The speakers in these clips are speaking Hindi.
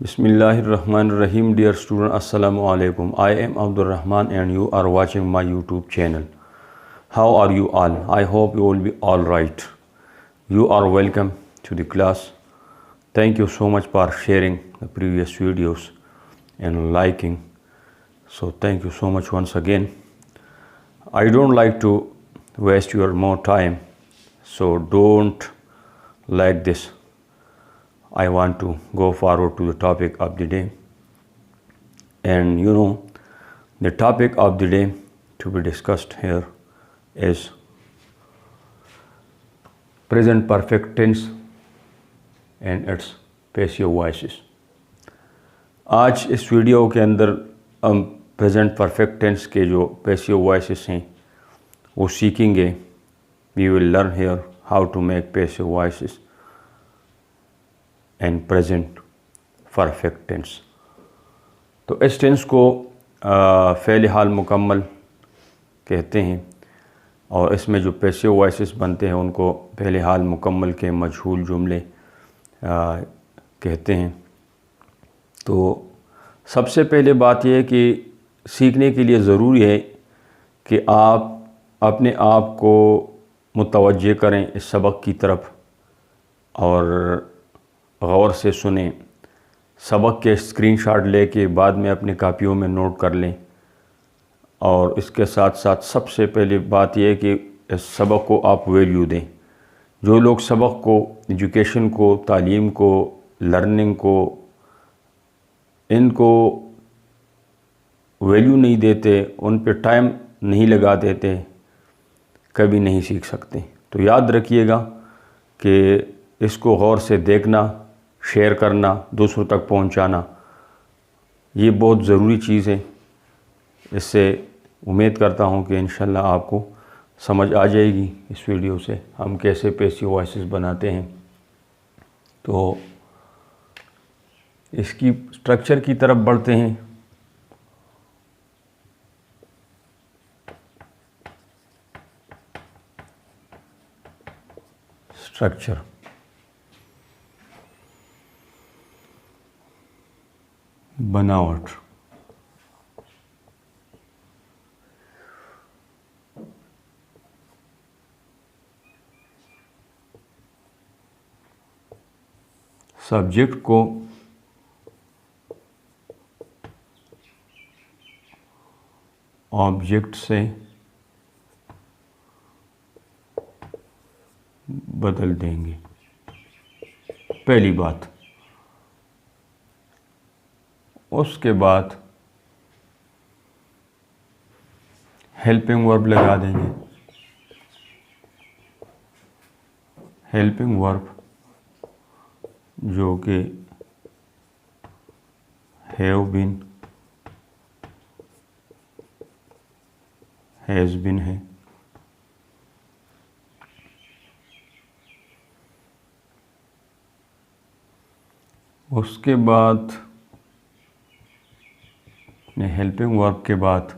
Bismillahirrahmanirrahim. Dear student, Assalamu alaikum. I am Abdul Rahman and you are watching my YouTube channel. How are you all? I hope you will be all right. You are welcome to the class. Thank you so much for sharing the previous videos and liking. So thank you so much once again. I don't like to waste your more time, so don't like this. I want to go forward to the topic of the day. And the topic of the day to be discussed here is present perfect tense and its passive voices. आज इस वीडियो के अंदर हम प्रेजेंट परफेक्ट टेंस के जो पैसिव वॉइसेस हैं वो सीखेंगे. We will learn here how to make passive voices and present perfect tense. तो इस टेंस को फ़ेल हाल मुकम्मल कहते हैं और इसमें जो पैसिव वॉइसेस बनते हैं उनको फ़ेल हाल मुकम्मल के मजहूल जुमले कहते हैं. तो सबसे पहले बात यह है कि सीखने के लिए ज़रूरी है कि आप अपने आप को मुतवज्जे करें इस सबक की तरफ और गौर से सुने. सबक के स्क्रीनशॉट लेके बाद में अपनी कापियों में नोट कर लें. और इसके साथ साथ सबसे पहले बात यह है कि इस सबक को आप वैल्यू दें. जो लोग सबक को, एजुकेशन को, तालीम को, लर्निंग को, इनको वैल्यू नहीं देते, उन पे टाइम नहीं लगा देते, कभी नहीं सीख सकते. तो याद रखिएगा कि इसको गौर से देखना, शेयर करना, दूसरों तक पहुंचाना, ये बहुत ज़रूरी चीज़ है. इससे उम्मीद करता हूं कि इंशाल्लाह आपको समझ आ जाएगी इस वीडियो से हम कैसे पैसिव वॉइसेस बनाते हैं. तो इसकी स्ट्रक्चर की तरफ बढ़ते हैं. स्ट्रक्चर बनावट. सब्जेक्ट को ऑब्जेक्ट से बदल देंगे. पहली बात. उसके बाद हेल्पिंग वर्ब लगा देंगे. हेल्पिंग वर्ब जो कि हैव बीन, हैज़ बीन है. उसके बाद हेल्पिंग वर्ब के बाद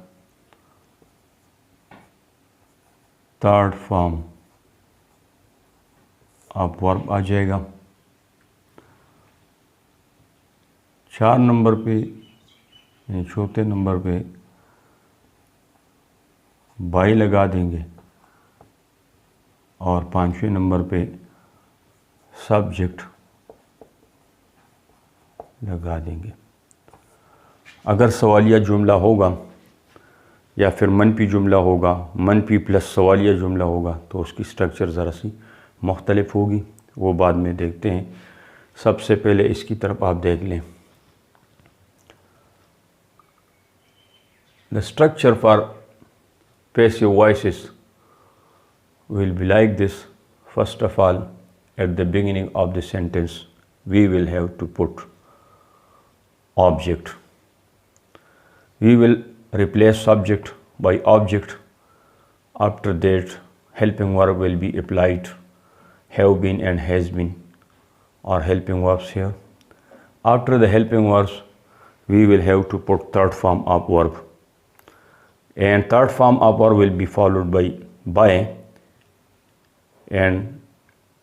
थर्ड फॉर्म ऑफ वर्ब आ जाएगा. 4 नंबर पे यानी चौथे नंबर पे बाई लगा देंगे और 5वें नंबर पे सब्जेक्ट लगा देंगे. अगर सवालिया जुमला होगा या फिर मनफी जुमला होगा, मनफी प्लस सवालिया जुमला होगा, तो उसकी स्ट्रक्चर ज़रा सी मुख्तलिफ होगी. वो बाद में देखते हैं. सबसे पहले इसकी तरफ आप देख लें. The structure for passive voices will be like this. First of all, at the beginning of the sentence we will have to put object. We will replace subject by object. After that, helping verb will be applied. Have been and has been are helping verbs here. After the helping verbs, we will have to put third form of verb. And third form of verb will be followed by, and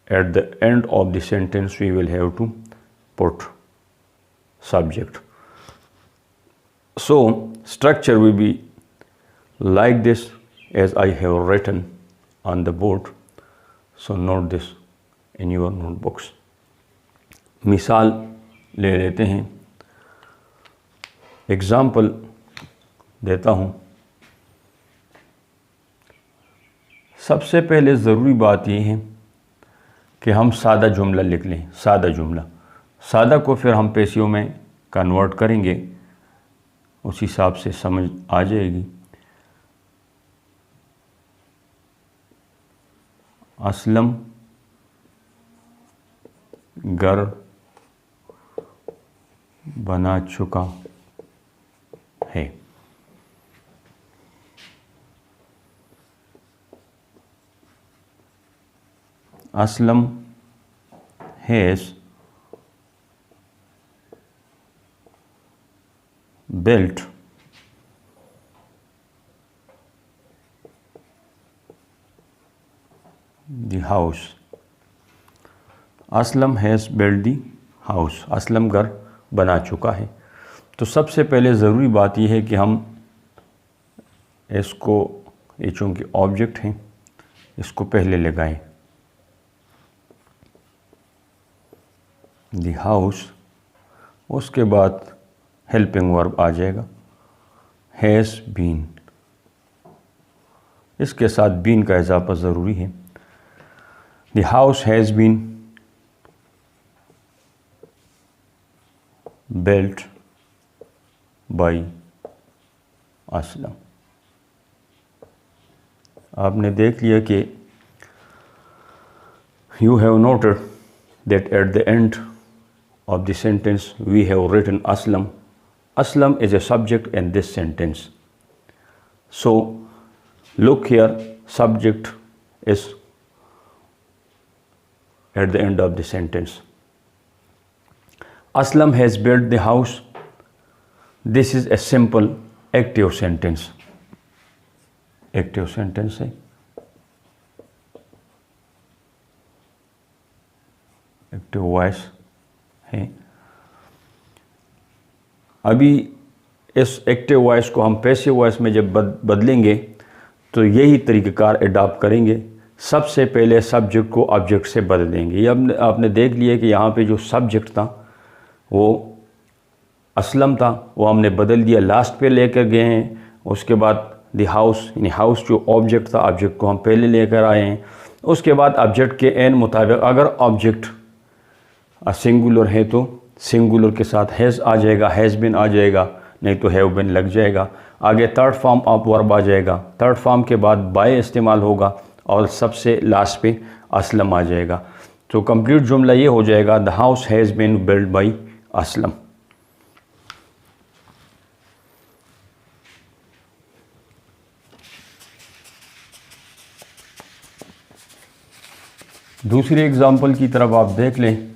at the end of the sentence we will have to put subject. So structure will be like this as I have written on the board. So note this in your notebooks. मिसाल ले लेते हैं, एग्ज़ाम्पल देता हूँ। सबसे पहले ज़रूरी बात ये है कि हम सादा जुमला लिख लें। सादा जुमला, सादा को फिर हम पेशियों में कन्वर्ट करेंगे, उस हिसाब से समझ आ जाएगी। असलम घर बना चुका है। Aslam has built the house. Aslam has built the house, Aslam घर बना चुका है। तो सबसे पहले ज़रूरी बात यह है कि हम इसको, ये चूँकि ऑब्जेक्ट हैं, इसको पहले लगाएं। दी हाउस, उसके बाद हेल्पिंग वर्ब आ जाएगा, हैज़ बीन। इसके साथ बीन का इजाफा ज़रूरी है। The house has been built by Aslam. आपने देख लिया कि you have noted that at the end of the sentence we have written Aslam. Aslam is a subject in this sentence. So look here, subject is at the end of the sentence. Aslam has built the house. This is a simple active sentence. Active sentence है, एक्टिव वॉइस है। अभी इस एक्टिव वॉइस को हम पैसिव वॉइस में जब बदलेंगे तो यही तरीक़ाकार अडॉप्ट करेंगे। सबसे पहले सब्जेक्ट को ऑब्जेक्ट से बदल देंगे। ये आपने देख लिया कि यहाँ पे जो सब्जेक्ट था वो असलम था, वो हमने बदल दिया, लास्ट पे लेकर गए हैं। उसके बाद द हाउस, यानी हाउस जो ऑब्जेक्ट था, ऑब्जेक्ट को हम पहले लेकर आए हैं। उसके बाद ऑब्जेक्ट के एन मुताबिक अगर ऑब्जेक्ट सिंगुलर है तो सिंगुलर के साथ हैज़ आ जाएगा, हैज़ बिन आ जाएगा, नहीं तो हैव बिन लग जाएगा। आगे थर्ड फॉर्म ऑफ वर्ब आ जाएगा, थर्ड फॉर्म के बाद बाय इस्तेमाल होगा और सबसे लास्ट पे असलम आ जाएगा। तो कंप्लीट जुमला ये हो जाएगा, the house has been build by Aslam. दूसरी एग्ज़ाम्पल की तरफ आप देख लें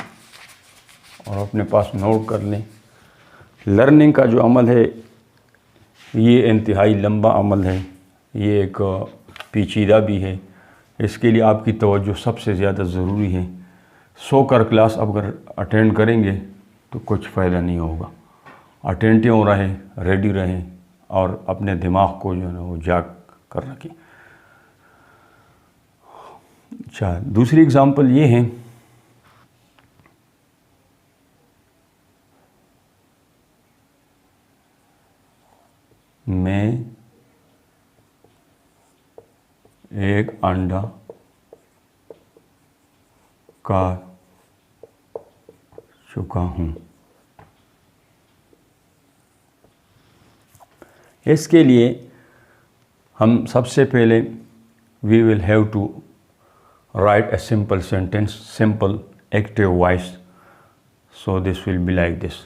और अपने पास नोट कर लें। लर्निंग का जो अमल है ये इंतहाई लंबा अमल है, ये एक पेचीदा भी है। इसके लिए आपकी तवज्जो सबसे ज़्यादा ज़रूरी है। सो कर क्लास अगर अटेंड करेंगे तो कुछ फ़ायदा नहीं होगा। अटेंटिव रहें, रेडी रहें और अपने दिमाग को जो है वो जाग कर रखें। अच्छा, दूसरी एग्ज़ाम्पल ये है, मैं एक अंडा खा चुका हूँ। इसके लिए हम सबसे पहले we will have to write a simple sentence, simple active voice. So this will be like this: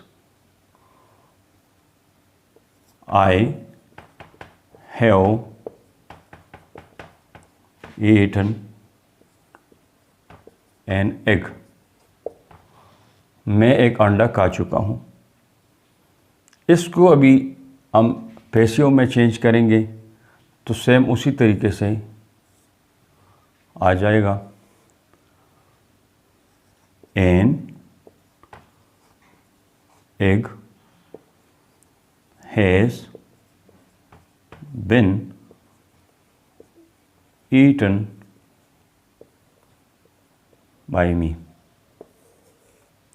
I have eaten an egg. मैं एक अंडा खा चुका हूँ। इसको अभी हम पैसिव में चेंज करेंगे तो सेम उसी तरीके से आ जाएगा। An egg has been eaten by me।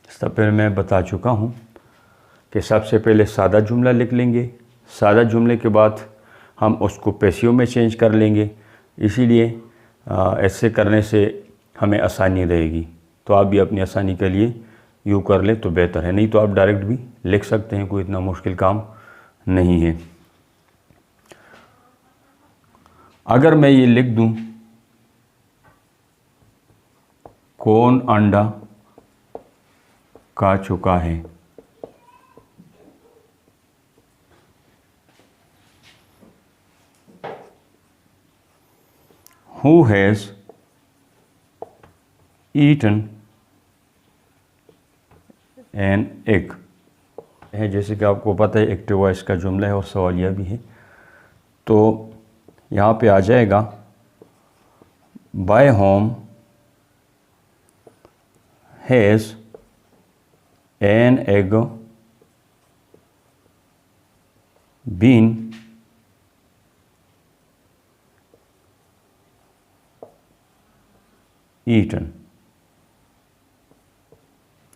इससे पहले मैं बता चुका हूँ कि सबसे पहले सादा जुमला लिख लेंगे, सादा जुमले के बाद हम उसको पैसिव में चेंज कर लेंगे। इसीलिए ऐसे करने से हमें आसानी रहेगी। तो आप भी अपनी आसानी के लिए यूँ कर लें तो बेहतर है, नहीं तो आप डायरेक्ट भी लिख सकते हैं, कोई इतना मुश्किल काम नहीं है। अगर मैं ये लिख दूं कौन अंडा खा चुका है, who has eaten an egg है। जैसे कि आपको पता है एक्टिव वॉइस का जुमला है और सवालिया भी है। तो यहाँ पे आ जाएगा by home has an egg been eaten.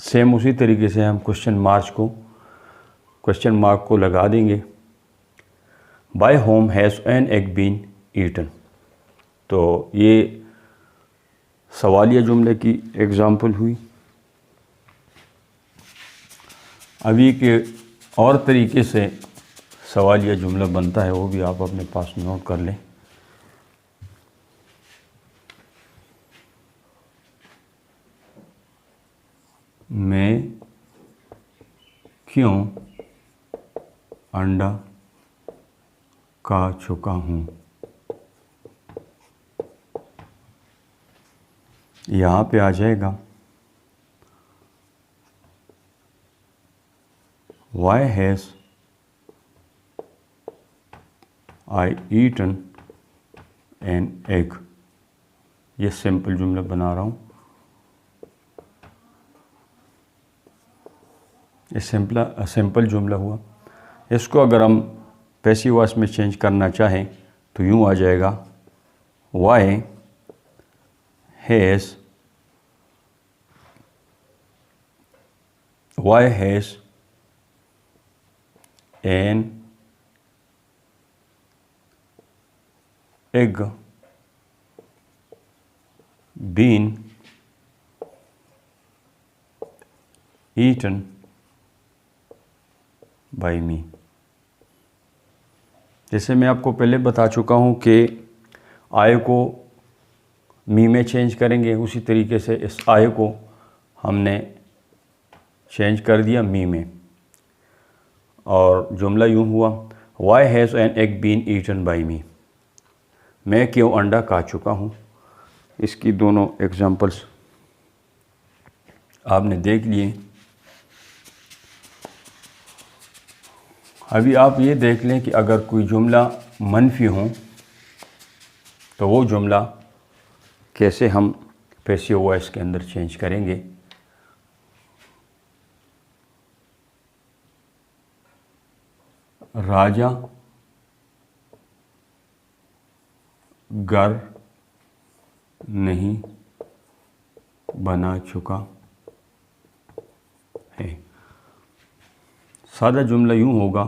Same उसी तरीके से हम क्वेश्चन मार्क को लगा देंगे। By home has an egg been eaten. तो ये सवालिया जुमले की एग्ज़ाम्पल हुई। अभी के और तरीके से सवालिया जुमला बनता है, वो भी आप अपने पास नोट कर लें। मैं क्यों अंडा खा चुका हूँ। यहाँ पे आ जाएगा Why has I eaten an egg। ये सिंपल जुमला बना रहा हूँ। ये सिंपल जुमला हुआ। इसको अगर हम पैसिव वॉइस में चेंज करना चाहें तो यूँ आ जाएगा Why has an egg been eaten by me। जैसे मैं आपको पहले बता चुका हूँ कि आय को मी में चेंज करेंगे, उसी तरीके से इस आय को हमने चेंज कर दिया मी में। और जुमला यूँ हुआ Why has an egg been eaten by me। मैं क्यों अंडा खा चुका हूँ। इसकी दोनों एग्जांपल्स आपने देख लिए। अभी आप ये देख लें कि अगर कोई जुमला मनफी हो तो वो जुमला कैसे हम पैसिव वॉइस के अंदर चेंज करेंगे। राजा घर नहीं बना चुका है। सादा जुमला यूँ होगा,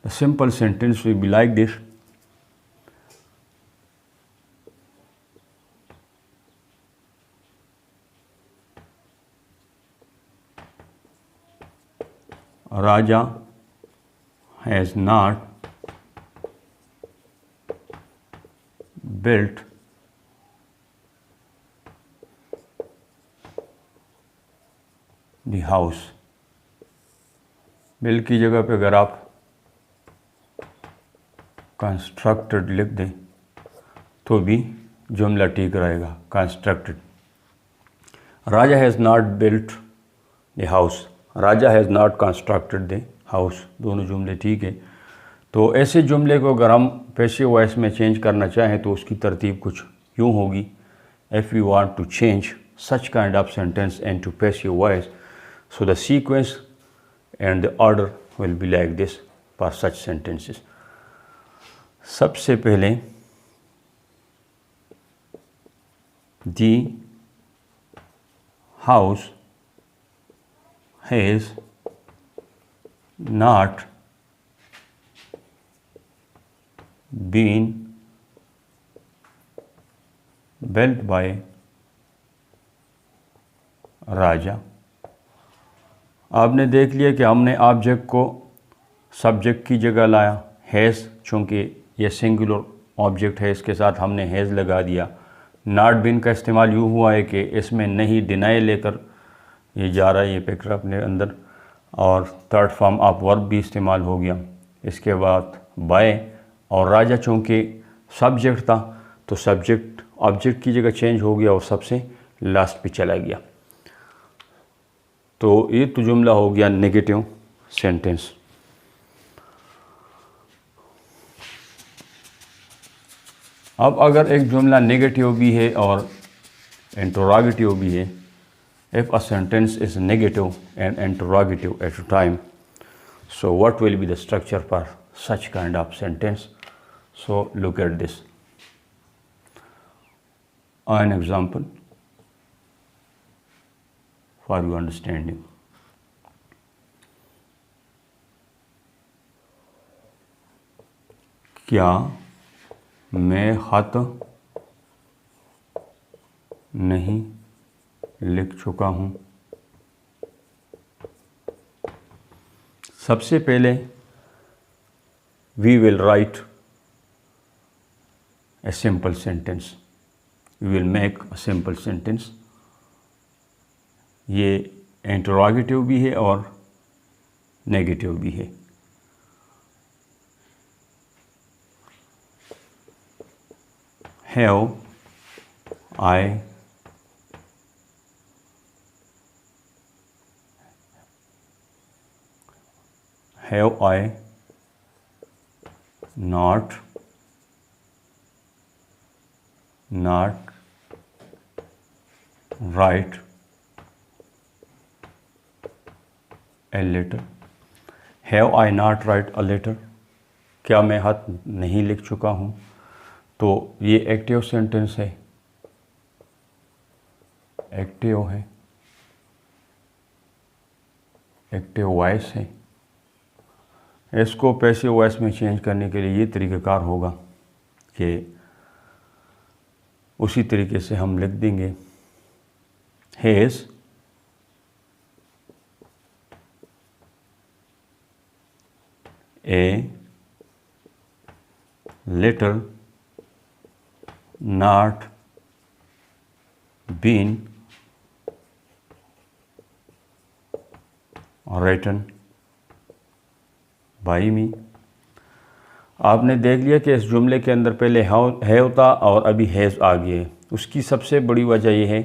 the simple sentence will be like this. Raja has not built the house। build की जगह पे अगर आप constructed लिख दें तो भी जुमला ठीक रहेगा, constructed। Raja has not built the house, Raja has not constructed the house. दोनों जुमले ठीक है। तो ऐसे जुमले को अगर हम पैसिव वॉइस में चेंज करना चाहें तो उसकी तरतीब कुछ यूँ होगी। If you want to change such kind of sentence into passive voice, so the sequence and the order will be like this for such sentences. सबसे पहले the house has not been built by राजा। आपने देख लिया कि हमने ऑब्जेक्ट को सब्जेक्ट की जगह लाया, हैज़, चूँकि ये सिंगुलर ऑब्जेक्ट है इसके साथ हमने हैज़ लगा दिया। नॉट बीन का इस्तेमाल यूँ हुआ है कि इसमें नहीं डिनाई लेकर ये जा रहा है ये पिक्चर अपने अंदर, और थर्ड फॉर्म ऑफ वर्ब भी इस्तेमाल हो गया। इसके बाद बाय और राजा चूँकि सब्जेक्ट था तो सब्जेक्ट ऑब्जेक्ट की जगह चेंज हो गया और सबसे लास्ट पे चला गया। तो ये तो जुमला हो गया नेगेटिव सेंटेंस। अब अगर एक जुमला नेगेटिव भी है और इंटरोगेटिव भी है, if a sentence is negative and interrogative at a time, so what will be the structure for such kind of sentence? So look at this. An example for your understanding. क्या मैं खत नहीं लिख चुका हूँ? सबसे पहले we will write a simple sentence. We will make a simple sentence. ये इंटरोगेटिव भी है और नेगेटिव भी है। Have I not write a letter? Have I not write a letter? क्या मैं खत नहीं लिख चुका हूँ? तो ये एक्टिव सेंटेंस है, एक्टिव है, एक्टिव वॉइस है। इसको पैसिव वॉइस में चेंज करने के लिए ये तरीक़ाकार होगा कि उसी तरीके से हम लिख देंगे has a letter not been written by me। आपने देख लिया कि इस जुमले के अंदर पहले हैव था और अभी हैज़ आ गया है। उसकी सबसे बड़ी वजह यह है,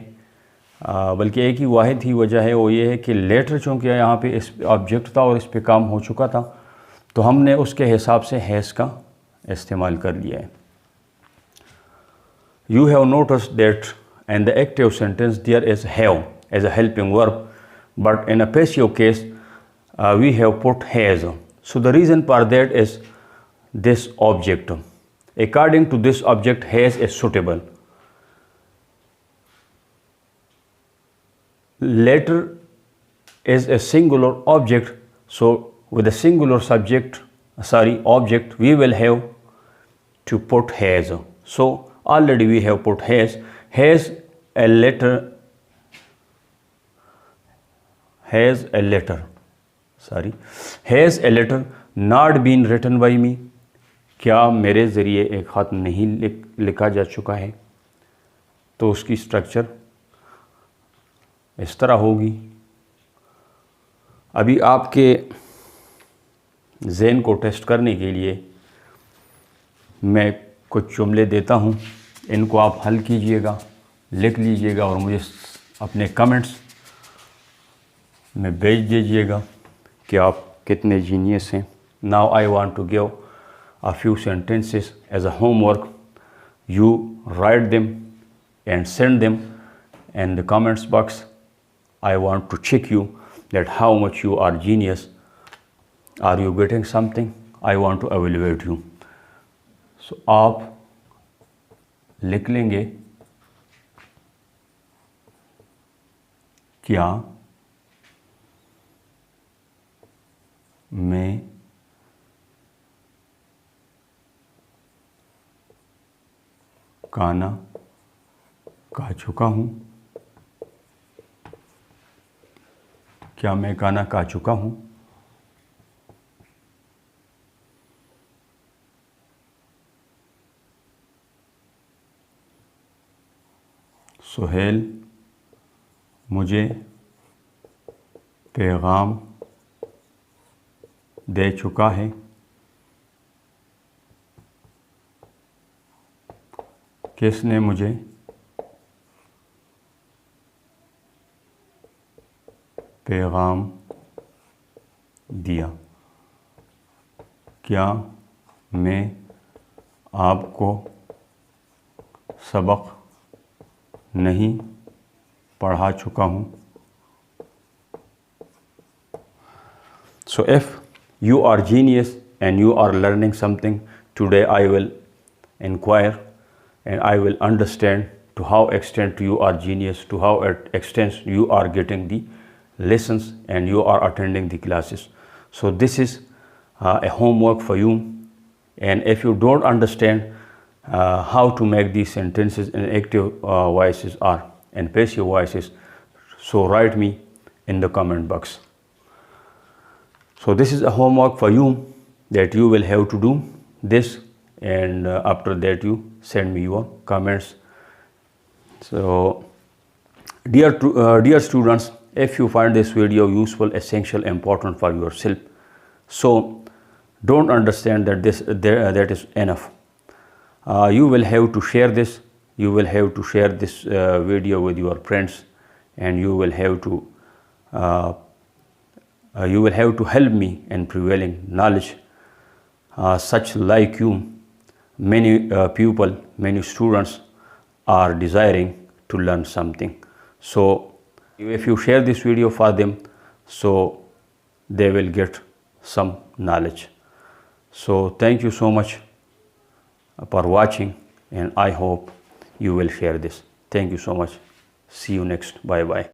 बल्कि एक ही वाहिद ही वजह है, वो ये है कि लेटर चूँकि यहाँ पे इस ऑब्जेक्ट था और इस पे काम हो चुका था तो हमने उसके हिसाब से हैज़ का इस्तेमाल कर लिया है। You have noticed that in the active sentence there is have as a helping verb, but in a passive case we have put has. So the reason for that is this object. According to this object, has is suitable. Letter is a singular object, so with a singular object we will have to put has. So already we have put has a letter not been written by me। क्या मेरे ज़रिए एक ख़त नहीं लिखा जा चुका है? तो उसकी स्ट्रक्चर इस तरह होगी। अभी आपके ज़हन को टेस्ट करने के लिए मैं कुछ जुमले देता हूँ, इनको आप हल कीजिएगा, लिख लीजिएगा और मुझे अपने कमेंट्स में भेज दीजिएगा कि आप कितने जीनियस हैं। Now I want to give a few sentences as a homework. You write them and send them in the comments box. I want to check you that how much you are genius Are you getting something? I want to evaluate you. So आप लिख लेंगे क्या मैं खाना खा चुका हूँ? क्या मैं खाना खा चुका हूँ? सुहेल मुझे पैगाम दे चुका है। किसने मुझे पैगाम दिया? क्या मैं आपको सबक नहीं पढ़ा चुका हूँ? So if you are genius and you are learning something, today I will inquire and I will understand to how extent you are genius, to how extent you are getting the lessons and you are attending the classes. So this is a homework for you, and if you don't understand how to make these sentences in active voices or in passive voices, so write me in the comment box. So this is a homework for you that you will have to do this, and after that you send me your comments. So dear students, if you find this video useful, essential, important for yourself, so don't understand that that is enough. You will have to share this. You will have to share this video with your friends, and you will have to help me in prevailing knowledge. Such like you, many people, many students are desiring to learn something. So if you share this video for them, so they will get some knowledge. So thank you so much for watching, and I hope you will share this. Thank you so much. See you next. Bye bye.